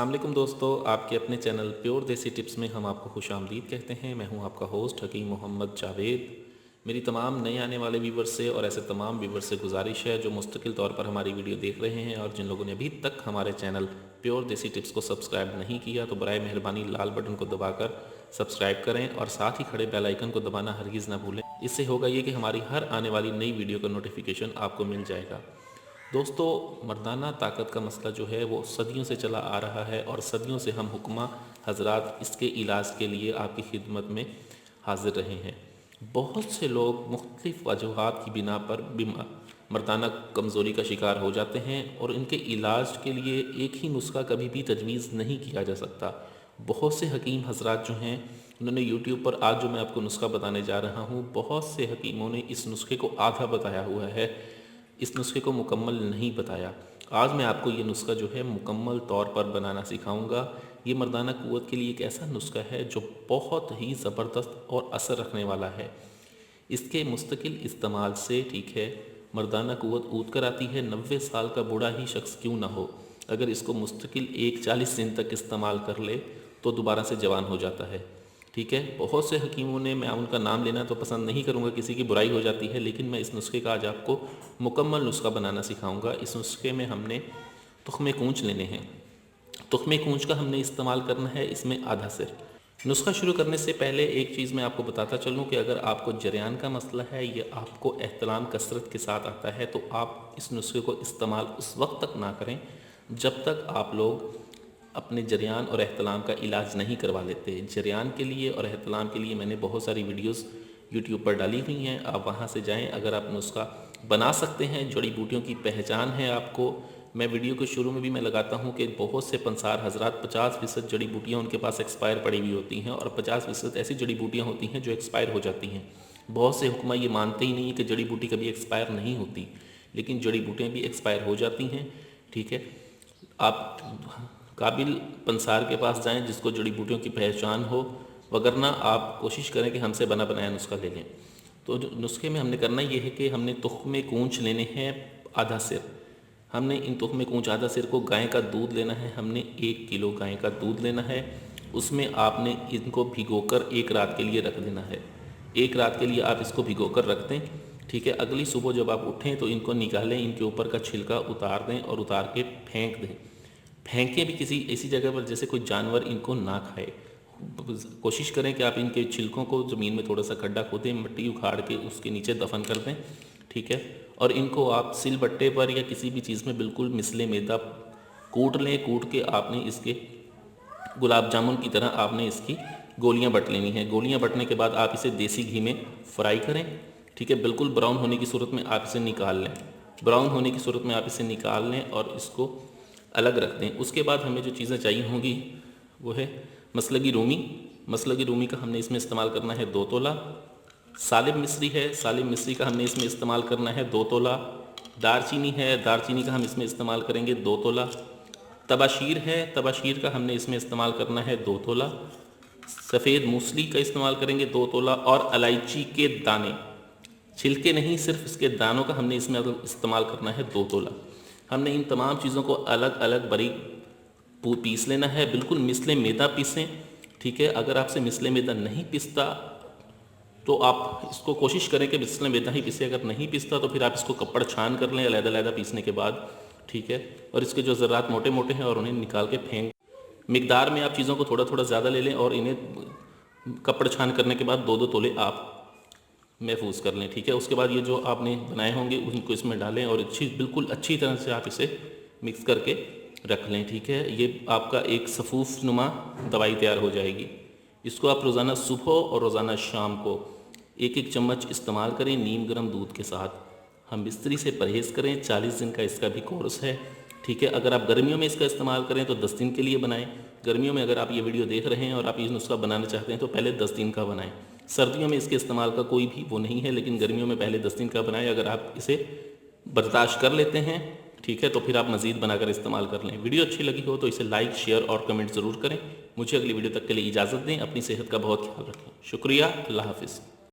अस्सलाम वालेकुम दोस्तों, आपके अपने चैनल प्योर देसी टिप्स में हम आपको खुश आमदीद कहते हैं। मैं हूं आपका होस्ट हकीम मोहम्मद जावेद। मेरी तमाम नए आने वाले व्यूवर्स से और ऐसे तमाम व्यूवर्स से गुजारिश है जो मुस्तकिल तौर पर हमारी वीडियो देख रहे हैं और जिन लोगों ने अभी तक हमारे चैनल प्योर देसी टिप्स को सब्सक्राइब नहीं किया तो बराए मेहरबानी लाल बटन को दबाकर सब्सक्राइब करें और साथ ही खड़े बेल आइकन को दबाना हरगिज़ ना भूलें। इससे होगा ये कि हमारी हर आने वाली नई वीडियो का नोटिफिकेशन आपको मिल जाएगा। दोस्तों, मर्दाना ताकत का मसला जो है वो सदियों से चला आ रहा है और सदियों से हम हुक्मा हजरात इसके इलाज के लिए आपकी खिदमत में हाजिर रहे हैं। बहुत से लोग मुख्तलिफ़ वजूहात की बिना पर मर्दाना कमज़ोरी का शिकार हो जाते हैं और इनके इलाज के लिए एक ही नुस्खा कभी भी तजवीज़ नहीं किया जा सकता। बहुत से हकीम हजरात जो हैं उन्होंने यूट्यूब पर आज जो मैं आपको नुस्खा बताने जा रहा हूँ, बहुत से हकीमों ने इस नुस्खे को आधा बताया हुआ है, इस नुस्खे को मुकम्मल नहीं बताया। आज मैं आपको ये नुस्खा जो है मुकम्मल तौर पर बनाना सिखाऊंगा। ये मर्दाना क़ुव्वत के लिए एक ऐसा नुस्खा है जो बहुत ही ज़बरदस्त और असर रखने वाला है। इसके मुस्तकिल इस्तेमाल से, ठीक है, मर्दाना क़ुव्वत ऊद कर आती है। 90 साल का बूढ़ा ही शख्स क्यों ना हो, अगर इसको मुस्तकिल 40 दिन तक इस्तेमाल कर ले तो दोबारा से जवान हो जाता है। ठीक है, बहुत से हकीमों ने, मैं उनका नाम लेना तो पसंद नहीं करूंगा, किसी की बुराई हो जाती है, लेकिन मैं इस नुस्खे का आज आपको मुकम्मल नुस्खा बनाना सिखाऊंगा। इस नुस्खे में हमने तुख्मे कूंच लेने हैं। तुख्मे कूंच का हमने इस्तेमाल करना है इसमें आधा सिर। नुस्खा शुरू करने से पहले एक चीज़ मैं आपको बताता चलूँ कि अगर आपको जरियान का मसला है या आपको एहतलाम कसरत के साथ आता है तो आप इस नुस्खे को इस्तेमाल उस वक्त तक ना करें जब तक आप लोग अपने जरियान और एहतलाम का इलाज नहीं करवा लेते। जरियान के लिए और एहतलाम के लिए मैंने बहुत सारी वीडियोस यूट्यूब पर डाली हुई हैं, आप वहां से जाएं। अगर आप नुस्खा बना सकते हैं, जड़ी बूटियों की पहचान है आपको, मैं वीडियो के शुरू में भी मैं लगाता हूं कि बहुत से पंसार हजरात 50% जड़ी बूटियाँ उनके पास एक्सपायर पड़ी हुई होती हैं और 50% ऐसी जड़ी बूटियाँ होती हैं जो एक्सपायर हो जाती हैं। बहुत से हुक्मा ये मानते ही नहीं है कि जड़ी बूटी कभी एक्सपायर नहीं होती, लेकिन जड़ी बूटियाँ भी एक्सपायर हो जाती हैं। ठीक है, आप काबिल पंसार के पास जाएं जिसको जड़ी बूटियों की पहचान हो, वगरना आप कोशिश करें कि हमसे बना बनाया नुस्खा ले लें। तो जो नुस्खे में हमने करना ये है कि हमने तुख्मे कूंच लेने हैं आधा सिर। हमने इन तुख्मे कूंच आधा सिर को गाय का दूध लेना है। हमने 1 किलो गाय का दूध लेना है। उसमें आपने इनको भिगोकर 1 रात के लिए रख देना है। 1 रात के लिए आप इसको भिगोकर रख दें। ठीक है, अगली सुबह जब आप उठें तो इनको निकालें, इनके ऊपर का छिलका उतार दें और उतार के फेंक दें। फेंकें भी किसी ऐसी जगह पर जैसे कोई जानवर इनको ना खाए। कोशिश करें कि आप इनके छिलकों को ज़मीन में थोड़ा सा खड्डा खोदें, मिट्टी उखाड़ के उसके नीचे दफन कर दें। ठीक है, और इनको आप सिलबट्टे पर या किसी भी चीज़ में बिल्कुल मिसले मैदा कूट लें। कूट के आपने इसके गुलाब जामुन की तरह आपने इसकी गोलियां बट लेनी है। गोलियां बटने के बाद आप इसे देसी घी में फ्राई करें। ठीक है, बिल्कुल ब्राउन होने की सूरत में आप इसे निकाल लें। ब्राउन होने की सूरत में आप इसे निकाल लें और इसको अलग रख दें। उसके बाद हमें जो चीज़ें चाहिए होंगी वो है मसलगी रूमी। मसलगी रूमी का हमने इसमें इस्तेमाल करना है 2 तोला। सालिम मिस्री है, सालिम मिस्री का हमने इसमें इस्तेमाल करना है 2 तोला। दारचीनी है, दारचीनी का हम इसमें इस्तेमाल करेंगे 2 तोला। तबाशीर है, तबाशीर का हमने इसमें इस्तेमाल करना है 2 तोला। सफ़ेद मूसली का इस्तेमाल करेंगे 2 तोला। और इलायची के दाने, छिलके नहीं, सिर्फ इसके दानों का हमने इसमें इस्तेमाल करना है 2 तोला। हमने इन तमाम चीज़ों को अलग अलग बारीक पीस लेना है, बिल्कुल मिसले मैदा पीसें। ठीक है, अगर आपसे मिसले मैदा नहीं पिसता तो आप इसको कोशिश करें कि मिसले मैदा ही पीसें। अगर नहीं पिसता तो फिर आप इसको कपड़ छान कर लें अलग-अलग पीसने के बाद। ठीक है, और इसके जो ज़र्रात मोटे मोटे हैं और उन्हें निकाल के फेंक, मिकदार में आप चीज़ों को थोड़ा थोड़ा ज़्यादा ले लें और इन्हें कपड़ छान करने के बाद 2-2 तोले आप महफूज कर लें। ठीक है, उसके बाद ये जो आपने बनाए होंगे उनको इसमें डालें और बिल्कुल अच्छी तरह से आप इसे मिक्स करके रख लें। ठीक है, ये आपका एक सफ़ूफ नुमा दवाई तैयार हो जाएगी। इसको आप रोज़ाना सुबह और रोज़ाना शाम को 1-1 चम्मच इस्तेमाल करें नीम गर्म दूध के साथ। हम बिस्तरी से परहेज़ करें। 40 दिन का इसका भी कोर्स है। ठीक है, अगर आप गर्मियों में इसका इस्तेमाल करें तो 10 दिन के लिए बनाएं। गर्मियों में अगर आप ये वीडियो देख रहे हैं और आप ये नुस्खा बनाना चाहते हैं तो पहले 10 दिन का बनाएं। सर्दियों में इसके इस्तेमाल का कोई भी वो नहीं है, लेकिन गर्मियों में पहले 10 दिन का बनाएं। अगर आप इसे बर्दाश्त कर लेते हैं, ठीक है, तो फिर आप मज़ीद बनाकर इस्तेमाल कर लें। वीडियो अच्छी लगी हो तो इसे लाइक, शेयर और कमेंट ज़रूर करें। मुझे अगली वीडियो तक के लिए इजाज़त दें। अपनी सेहत का बहुत ख्याल रखें। शुक्रिया, अल्लाह हाफ़िज़।